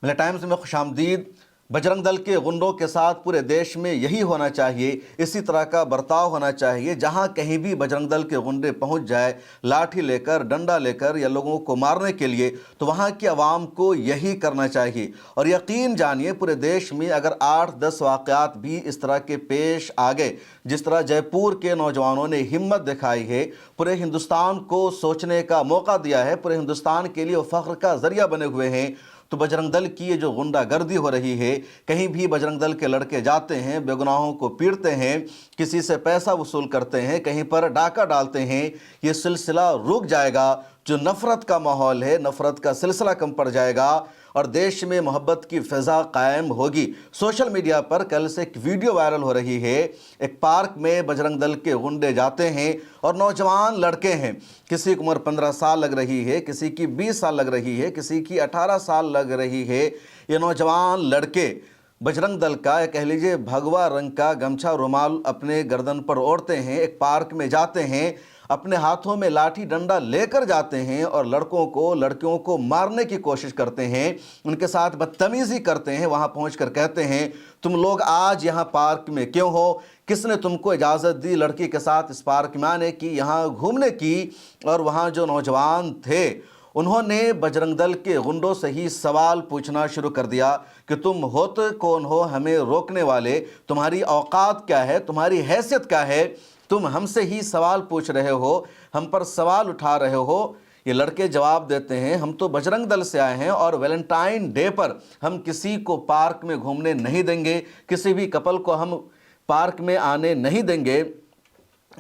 मिले टाइम्स में खुशामदीद। बजरंग दल के गुंडों के साथ पूरे देश में यही होना चाहिए, इसी तरह का बर्ताव होना चाहिए। जहां कहीं भी बजरंग दल के गुंडे पहुंच जाए लाठी लेकर, डंडा लेकर या लोगों को मारने के लिए, तो वहां की आवाम को यही करना चाहिए। और यकीन जानिए पूरे देश में अगर 8-10 वाक़यात भी इस तरह के पेश आ गए, जिस तरह जयपुर के नौजवानों ने हिम्मत दिखाई है, पूरे हिंदुस्तान को सोचने का मौका दिया है, पूरे हिंदुस्तान के लिए वो फ़ख्र का ज़रिया बने हुए हैं, तो बजरंग दल की ये जो गुंडागर्दी हो रही है, कहीं भी बजरंग दल के लड़के जाते हैं, बेगुनाहों को पीटते हैं, किसी से पैसा वसूल करते हैं, कहीं पर डाका डालते हैं, ये सिलसिला रुक जाएगा। जो नफ़रत का माहौल है, नफ़रत का सिलसिला कम पड़ जाएगा और देश में मोहब्बत की फ़िज़ा कायम होगी। सोशल मीडिया पर कल से एक वीडियो वायरल हो रही है। एक पार्क में बजरंग दल के गुंडे जाते हैं और नौजवान लड़के हैं, किसी की उम्र 15 साल लग रही है, किसी की 20 साल लग रही है, किसी की 18 साल लग रही है। ये नौजवान लड़के बजरंग दल का, कह लीजिए भगवा रंग का गमछा रुमाल अपने गर्दन पर ओढ़ते हैं, एक पार्क में जाते हैं, अपने हाथों में लाठी डंडा लेकर जाते हैं और लड़कों को, लड़कियों को मारने की कोशिश करते हैं, उनके साथ बदतमीज़ी करते हैं। वहां पहुंचकर कहते हैं, तुम लोग आज यहाँ पार्क में क्यों हो? किसने तुमको इजाज़त दी लड़की के साथ इस पार्क में आने की, यहाँ घूमने की? और वहाँ जो नौजवान थे उन्होंने बजरंग दल के गुंडों से ही सवाल पूछना शुरू कर दिया कि तुम होते कौन हो हमें रोकने वाले? तुम्हारी औकात क्या है? तुम्हारी हैसियत क्या है? तुम हमसे ही सवाल पूछ रहे हो, हम पर सवाल उठा रहे हो। ये लड़के जवाब देते हैं, हम तो बजरंग दल से आए हैं और वैलेंटाइन डे पर हम किसी को पार्क में घूमने नहीं देंगे, किसी भी कपल को हम पार्क में आने नहीं देंगे।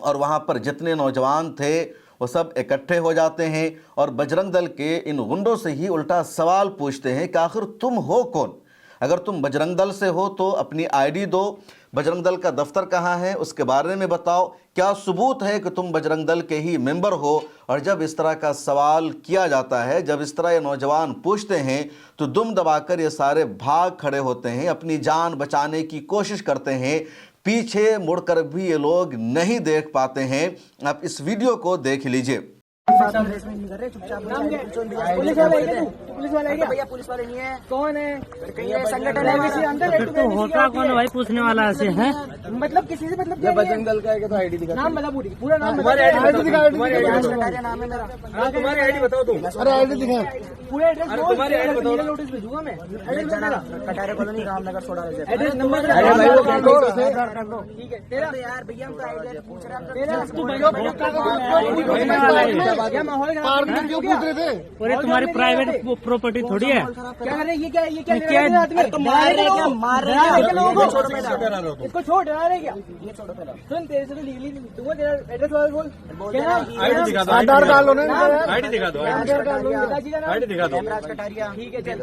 और वहाँ पर जितने नौजवान थे वो सब इकट्ठे हो जाते हैं और बजरंग दल के इन गुंडों से ही उल्टा सवाल पूछते हैं कि आखिर तुम हो कौन? अगर तुम बजरंग दल से हो तो अपनी आईडी दो, बजरंग दल का दफ्तर कहाँ है उसके बारे में बताओ, क्या सबूत है कि तुम बजरंग दल के ही मेंबर हो? और जब इस तरह का सवाल किया जाता है, जब इस तरह ये नौजवान पूछते हैं, तो दुम दबाकर ये सारे भाग खड़े होते हैं, अपनी जान बचाने की कोशिश करते हैं, पीछे मुड़कर भी ये लोग नहीं देख पाते हैं। आप इस वीडियो को देख लीजिए। पुलिस वाले भैया, पुलिस वाले नहीं है। कौन है? संगठन है। तो होता कौन भाई पूछने वाला ऐसे है? मतलब किसी से मतलब बजरंग दल का है तो आईडी दिखा। नाम बता, पूरा नाम तुम्हारी आईडी दिखा। नाम है मेरा। हाँ तुम्हारी आईडी बताओ तुम। अरे आईडी दिखा, पूरा एड्रेस तुम्हारी आईडी बताओ। नोटिस भेजूंगा मैं। Katare colony Ramnagar soda address number. ठीक है तेरा यार भैया, हम तो एड्रेस पूछ रहे हैं। पार्क में क्यों पूछ रहे थे? अरे तुम्हारी प्राइवेट प्रॉपर्टी थोड़ी है। क्या कर रहे? ये क्या मार रहे हैं लोगों को। इसको छोड़ डरा रहे क्या? ये छोड़ो पहले। सुन, तेरे से तो लीगली दूंगा तेरा एड्रेस वाला बोल। आईडी दिखा दो, आधार कार्ड लो ना, आईडी दिखा दो, आईडी दिखा दो। ठीक है चल।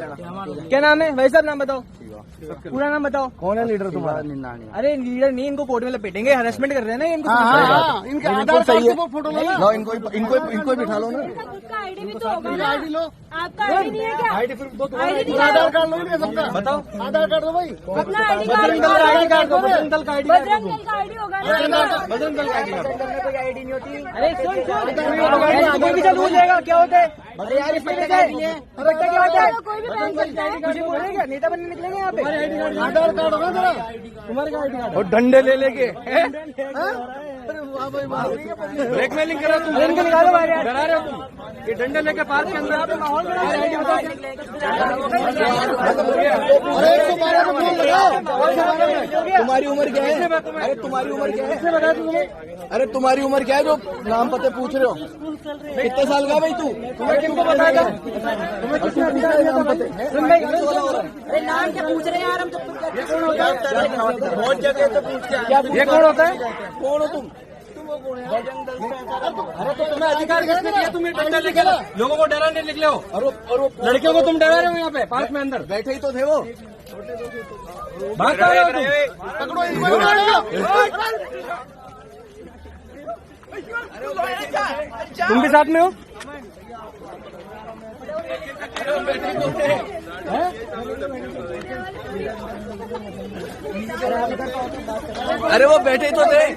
क्या नाम है भाई साहब? नाम बताओ, पूरा नाम बताओ। कौन है लीडर तुम्हारा? अरे लीडर नहीं, इनको कोर्ट में लपेटेंगे, हरेसमेंट कर रहे हैं ना इनको। इनके आधार कार्ड की फोटो लो, इनको बिठा लो ना। आपका आईडी भी तो होगा ना? आईडी लो। आपका आईडी नहीं है क्या? आईडी फिर दो, आईडी आधार कार्ड लो इनके सबका। बताओ आधार कार्ड दो भाई। अपना आईडी बजरंग दल का आईडी कार्ड दो, बजरंग दल का आईडी कार्ड बजरंग दल का आईडी होगा ना? बजरंग दल का आईडी कार्ड। कोई आईडी नहीं होती। अरे सुन भी चालू हो जाएगा, क्या होता है? अरे यार इसमें क्या है? क्या होता है? कोई भी बन सकता है। मुझे बोल रहे क्या नेता बनने निकलेंगे यहाँ पे? आधार कार्ड होगा जरा, तुम्हारे आईडी कार्ड। और डंडे ले लेके ब्लैकमेलिंग करा तुम, इनको निकालो बाहर यार। डरा रहे हो तुम। ये डंडे लेके पार्क के अंदर माहौल बना है। अरे 112 को फोन लगाओ। तुम्हारी उम्र क्या है? अरे तुम्हारी उम्र क्या है? अरे तुम्हारी उम्र क्या है जो नाम पते पूछ रहे हो? कितने साल का भाई तू? तुम्हें किनको बताया था? तुम्हें किसने दिया नाम पते? अरे नाम क्या पूछ रहे हैं यार हम तो? बहुत जगह तो पूछ के। ये कौन होता है? कौन हो तुम? अरे तो तुम्हें अधिकार किसने दिया? तुम डंडा लेके लोगों को डराने निकले हो और वो लड़कियों को तुम डरा रहे हो यहाँ पे पार्क में अंदर बैठे ही तो थे वो। बात कर रहे हो तुम? तुम भी साथ में हो? अरे वो बैठे तो थे।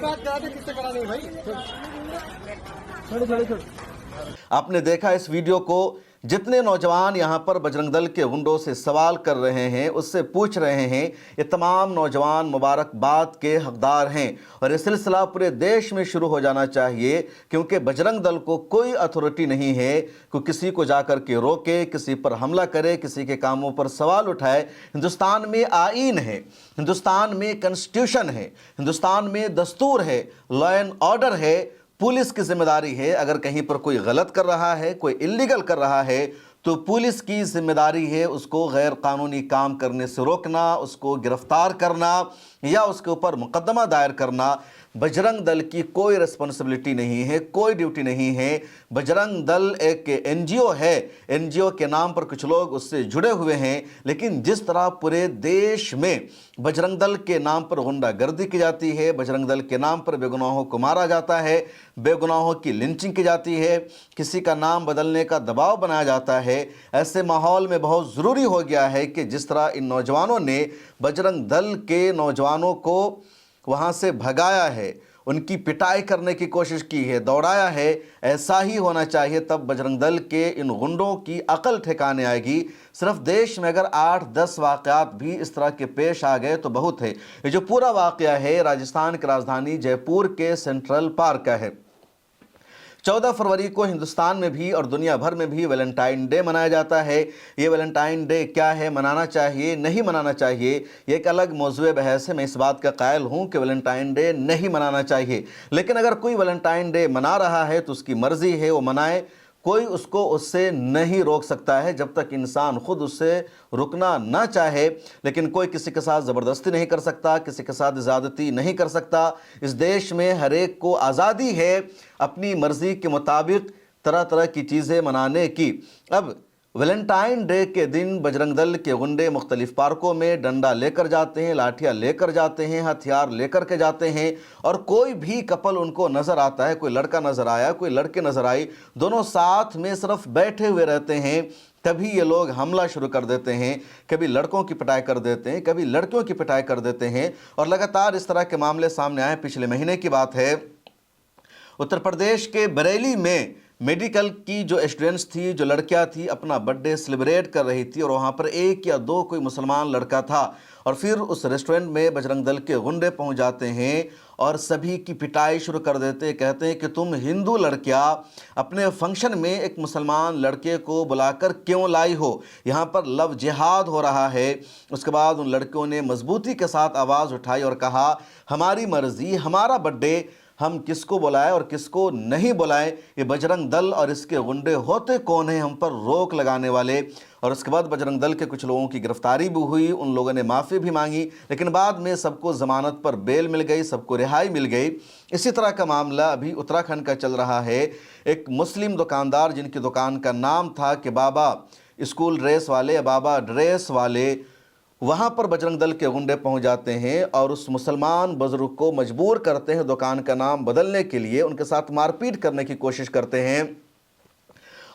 आपने देखा इस वीडियो को, जितने नौजवान यहाँ पर बजरंग दल के गुंडों से सवाल कर रहे हैं, उससे पूछ रहे हैं, ये तमाम नौजवान मुबारकबाद के हकदार हैं और ये सिलसिला पूरे देश में शुरू हो जाना चाहिए, क्योंकि बजरंग दल को कोई अथॉरिटी नहीं है कि किसी को जाकर के रोके, किसी पर हमला करे, किसी के कामों पर सवाल उठाए। हिंदुस्तान में आईन है, हिंदुस्तान में कॉन्स्टिट्यूशन है, हिंदुस्तान में दस्तूर है, लॉ एंड ऑर्डर है, पुलिस की जिम्मेदारी है। अगर कहीं पर कोई गलत कर रहा है, कोई इल्लीगल कर रहा है, तो पुलिस की जिम्मेदारी है उसको गैर कानूनी काम करने से रोकना, उसको गिरफ्तार करना या उसके ऊपर मुकदमा दायर करना। बजरंग दल की कोई रिस्पॉन्सिबिलिटी नहीं है, कोई ड्यूटी नहीं है। बजरंग दल एक एनजीओ है, एनजीओ के नाम पर कुछ लोग उससे जुड़े हुए हैं, लेकिन जिस तरह पूरे देश में बजरंग दल के नाम पर गुंडागर्दी की जाती है, बजरंग दल के नाम पर बेगुनाहों को मारा जाता है, बेगुनाहों की लिंचिंग की जाती है, किसी का नाम बदलने का दबाव बनाया जाता है, ऐसे माहौल में बहुत ज़रूरी हो गया है कि जिस तरह इन नौजवानों ने बजरंग दल के नौजवानों को वहाँ से भगाया है, उनकी पिटाई करने की कोशिश की है, दौड़ाया है, ऐसा ही होना चाहिए। तब बजरंग दल के इन गुंडों की अकल ठिकाने आएगी। सिर्फ देश में अगर 8-10 वाक़यात भी इस तरह के पेश आ गए तो बहुत है। ये जो पूरा वाक़या है राजस्थान की राजधानी जयपुर के सेंट्रल पार्क का है। 14 फरवरी को हिंदुस्तान में भी और दुनिया भर में भी वैलेंटाइन डे मनाया जाता है। ये वैलेंटाइन डे क्या है, मनाना चाहिए नहीं मनाना चाहिए, ये एक अलग मौज़ूए बहस है। मैं इस बात का कायल हूँ कि वैलेंटाइन डे नहीं मनाना चाहिए, लेकिन अगर कोई वैलेंटाइन डे मना रहा है तो उसकी मर्ज़ी है, वो मनाए, कोई उसको उससे नहीं रोक सकता है जब तक इंसान खुद उससे रुकना ना चाहे। लेकिन कोई किसी के साथ ज़बरदस्ती नहीं कर सकता, किसी के साथ ज़्यादती नहीं कर सकता। इस देश में हर एक को आज़ादी है अपनी मर्ज़ी के मुताबिक तरह तरह की चीज़ें मनाने की। अब वैलेंटाइन डे के दिन बजरंग दल के गुंडे मुख्तलिफ पार्कों में डंडा लेकर जाते हैं, लाठियाँ लेकर जाते हैं, हथियार लेकर के जाते हैं, और कोई भी कपल उनको नज़र आता है, कोई लड़का नज़र आया, कोई लड़की नज़र आई, दोनों साथ में सिर्फ बैठे हुए रहते हैं, तभी ये लोग हमला शुरू कर देते हैं। कभी लड़कों की पिटाई कर देते हैं, कभी लड़कियों की पिटाई कर देते हैं, और लगातार इस तरह के मामले सामने आए। पिछले महीने की बात है, उत्तर प्रदेश के बरेली में मेडिकल की जो स्टूडेंट्स थी, जो लड़कियां थी, अपना बर्थडे सेलिब्रेट कर रही थी, और वहाँ पर 1 या 2 कोई मुसलमान लड़का था, और फिर उस रेस्टोरेंट में बजरंग दल के गुंडे पहुँच जाते हैं और सभी की पिटाई शुरू कर देते हैं। कहते हैं कि तुम हिंदू लड़कियां अपने फंक्शन में एक मुसलमान लड़के को बुलाकर क्यों लाई हो, यहाँ पर लव जिहाद हो रहा है। उसके बाद उन लड़कियों ने मजबूती के साथ आवाज़ उठाई और कहा, हमारी मर्ज़ी, हमारा बर्थडे, हम किसको बुलाएं और किसको नहीं बुलाएं, ये बजरंग दल और इसके गुंडे होते कौन हैं हम पर रोक लगाने वाले। और उसके बाद बजरंग दल के कुछ लोगों की गिरफ्तारी भी हुई, उन लोगों ने माफ़ी भी मांगी, लेकिन बाद में सबको ज़मानत पर बेल मिल गई, सबको रिहाई मिल गई। इसी तरह का मामला अभी उत्तराखंड का चल रहा है। एक मुस्लिम दुकानदार जिनकी दुकान का नाम था कि बाबा स्कूल ड्रेस वाले या बाबा ड्रेस वाले, वहाँ पर बजरंग दल के गुंडे पहुँच जाते हैं और उस मुसलमान बुजुर्ग को मजबूर करते हैं दुकान का नाम बदलने के लिए, उनके साथ मारपीट करने की कोशिश करते हैं।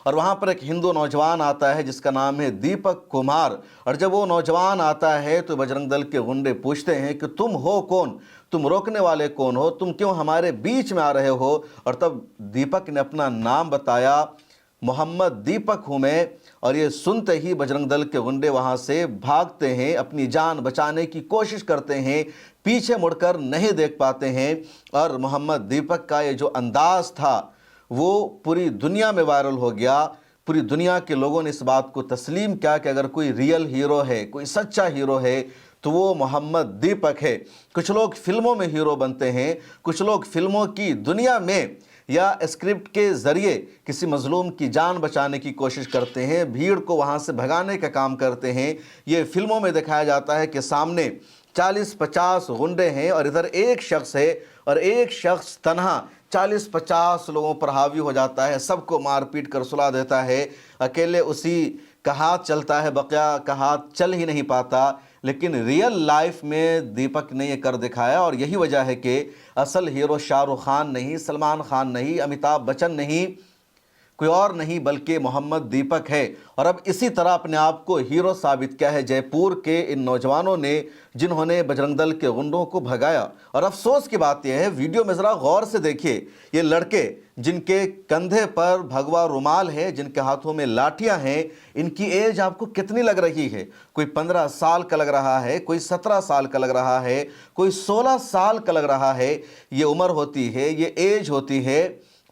और वहाँ पर एक हिंदू नौजवान आता है जिसका नाम है दीपक कुमार, और जब वो नौजवान आता है तो बजरंग दल के गुंडे पूछते हैं कि तुम हो कौन, तुम रोकने वाले कौन हो, तुम क्यों हमारे बीच में आ रहे हो। और तब दीपक ने अपना नाम बताया, मोहम्मद दीपक हूँ मैं। और ये सुनते ही बजरंग दल के गुंडे वहाँ से भागते हैं, अपनी जान बचाने की कोशिश करते हैं, पीछे मुड़कर नहीं देख पाते हैं। और मोहम्मद दीपक का ये जो अंदाज़ था वो पूरी दुनिया में वायरल हो गया। पूरी दुनिया के लोगों ने इस बात को तस्लीम किया कि अगर कोई रियल हीरो है, कोई सच्चा हीरो है तो वो मोहम्मद दीपक है। कुछ लोग फिल्मों में हीरो बनते हैं, कुछ लोग फिल्मों की दुनिया में या स्क्रिप्ट के ज़रिए किसी मजलूम की जान बचाने की कोशिश करते हैं, भीड़ को वहाँ से भगाने का काम करते हैं। ये फिल्मों में दिखाया जाता है कि सामने 40-50 गुंडे हैं और इधर एक शख्स है, और एक शख्स तन्हा 40-50 लोगों पर हावी हो जाता है, सबको मार पीट कर सुला देता है, अकेले उसी का हाथ चलता है, बकिया का हाथ चल ही नहीं पाता। लेकिन रियल लाइफ में दीपक ने ये कर दिखाया, और यही वजह है कि असल हीरो शाहरुख खान नहीं, सलमान खान नहीं, अमिताभ बच्चन नहीं, कोई और नहीं बल्कि मोहम्मद दीपक है। और अब इसी तरह अपने आप को हीरो साबित किया है जयपुर के इन नौजवानों ने जिन्होंने बजरंग दल के गुंडों को भगाया। और अफसोस की बात यह है, वीडियो में ज़रा गौर से देखिए, ये लड़के जिनके कंधे पर भगवा रुमाल है, जिनके हाथों में लाठियां हैं, इनकी एज आपको कितनी लग रही है? कोई 15 साल का लग रहा है, कोई 17 साल का लग रहा है, कोई 16 साल का लग रहा है। ये उम्र होती है, ये एज होती है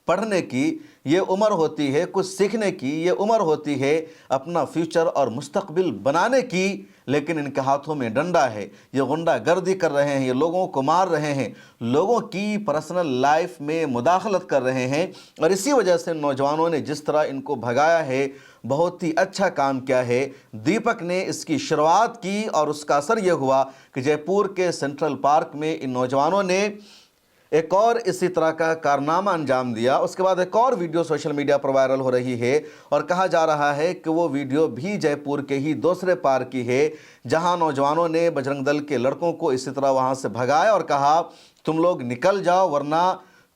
पढ़ने की, ये उम्र होती है कुछ सीखने की, ये उम्र होती है अपना फ्यूचर और मुस्तकबिल बनाने की। लेकिन इनके हाथों में डंडा है, ये गुंडागर्दी कर रहे हैं, ये लोगों को मार रहे हैं, लोगों की पर्सनल लाइफ में मुदाखलत कर रहे हैं। और इसी वजह से नौजवानों ने जिस तरह इनको भगाया है, बहुत ही अच्छा काम किया है। दीपक ने इसकी शुरुआत की और उसका असर यह हुआ कि जयपुर के सेंट्रल पार्क में इन नौजवानों ने एक और इसी तरह का कारनामा अंजाम दिया। उसके बाद एक और वीडियो सोशल मीडिया पर वायरल हो रही है और कहा जा रहा है कि वो वीडियो भी जयपुर के ही दूसरे पार्क की है, जहां नौजवानों ने बजरंग दल के लड़कों को इसी तरह वहां से भगाया और कहा तुम लोग निकल जाओ वरना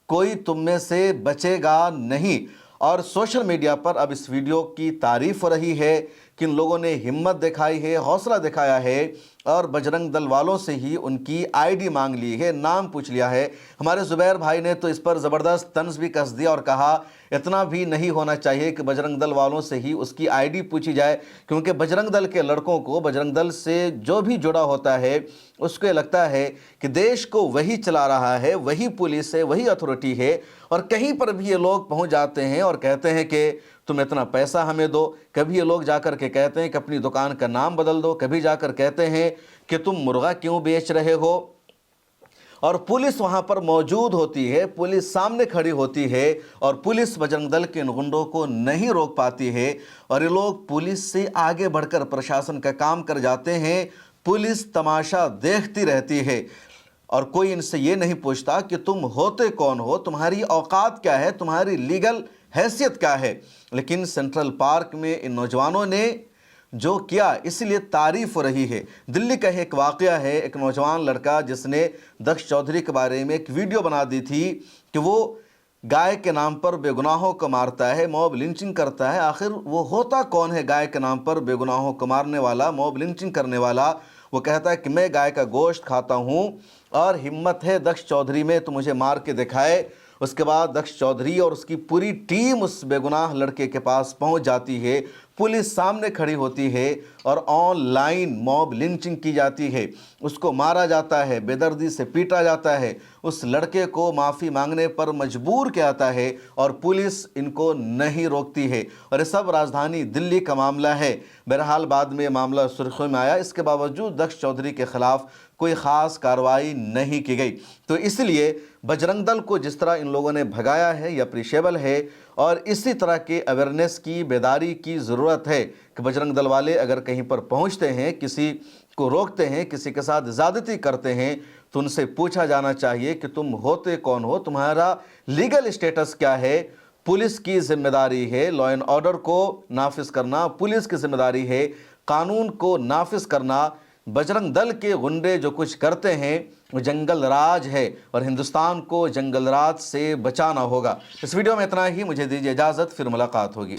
कोई तुम में से बचेगा नहीं। और सोशल मीडिया पर अब इस वीडियो की तारीफ हो रही है कि इन लोगों ने हिम्मत दिखाई है, हौसला दिखाया है और बजरंग दल वालों से ही उनकी आईडी मांग ली है, नाम पूछ लिया है। हमारे ज़ुबैर भाई ने तो इस पर ज़बरदस्त तंज भी कस दिया और कहा इतना भी नहीं होना चाहिए कि बजरंग दल वालों से ही उसकी आईडी पूछी जाए, क्योंकि बजरंग दल के लड़कों को, बजरंग दल से जो भी जुड़ा होता है उसको लगता है कि देश को वही चला रहा है, वही पुलिस है, वही अथॉरिटी है। और कहीं पर भी ये लोग पहुंच जाते हैं और कहते हैं कि तुम इतना पैसा हमें दो। कभी ये लोग जाकर के कहते हैं कि अपनी दुकान का नाम बदल दो, कभी जाकर कहते हैं कि तुम मुर्गा क्यों बेच रहे हो। और पुलिस वहां पर मौजूद होती है, पुलिस सामने खड़ी होती है और पुलिस बजरंग दल के इन गुंडों को नहीं रोक पाती है। और ये लोग पुलिस से आगे बढ़कर प्रशासन का काम कर जाते हैं। पुलिस तमाशा देखती रहती है और कोई इनसे ये नहीं पूछता कि तुम होते कौन हो, तुम्हारी औकात क्या है, तुम्हारी लीगल हैसियत क्या है। लेकिन सेंट्रल पार्क में इन नौजवानों ने जो किया इसलिए तारीफ हो रही है। दिल्ली का एक वाक़या है, एक नौजवान लड़का जिसने दक्ष चौधरी के बारे में एक वीडियो बना दी थी कि वो गाय के नाम पर बेगुनाहों को मारता है, मॉब लिंचिंग करता है। आखिर वो होता कौन है गाय के नाम पर बेगुनाहों को मारने वाला, मॉब लिंचिंग करने वाला? वो कहता है कि मैं गाय का गोश्त खाता हूँ और हिम्मत है दक्ष चौधरी में तो मुझे मार के दिखाए। उसके बाद दक्ष चौधरी और उसकी पूरी टीम उस बेगुनाह लड़के के पास पहुंच जाती है, पुलिस सामने खड़ी होती है और ऑनलाइन मॉब लिंचिंग की जाती है। उसको मारा जाता है, बेदर्दी से पीटा जाता है, उस लड़के को माफ़ी मांगने पर मजबूर किया जाता है और पुलिस इनको नहीं रोकती है। और ये सब राजधानी दिल्ली का मामला है। बहरहाल बाद में मामला सुर्खियों में आया, इसके बावजूद दक्ष चौधरी के ख़िलाफ़ कोई ख़ास कार्रवाई नहीं की गई। तो इसलिए बजरंग दल को जिस तरह इन लोगों ने भगाया है ये अप्रिशिएबल है और इसी तरह के अवेयरनेस की, बेदारी की ज़रूरत है कि बजरंग दल वाले अगर कहीं पर पहुंचते हैं, किसी को रोकते हैं, किसी के साथ ज़्यादती करते हैं तो उनसे पूछा जाना चाहिए कि तुम होते कौन हो, तुम्हारा लीगल स्टेटस क्या है। पुलिस की जिम्मेदारी है लॉ एंड ऑर्डर को नाफिज करना, पुलिस की जिम्मेदारी है कानून को नाफिज करना। बजरंग दल के गुंडे जो कुछ करते हैं वो जंगल राज है और हिंदुस्तान को जंगल राज से बचाना होगा। इस वीडियो में इतना ही, मुझे दीजिए इजाज़त, फिर मुलाकात होगी।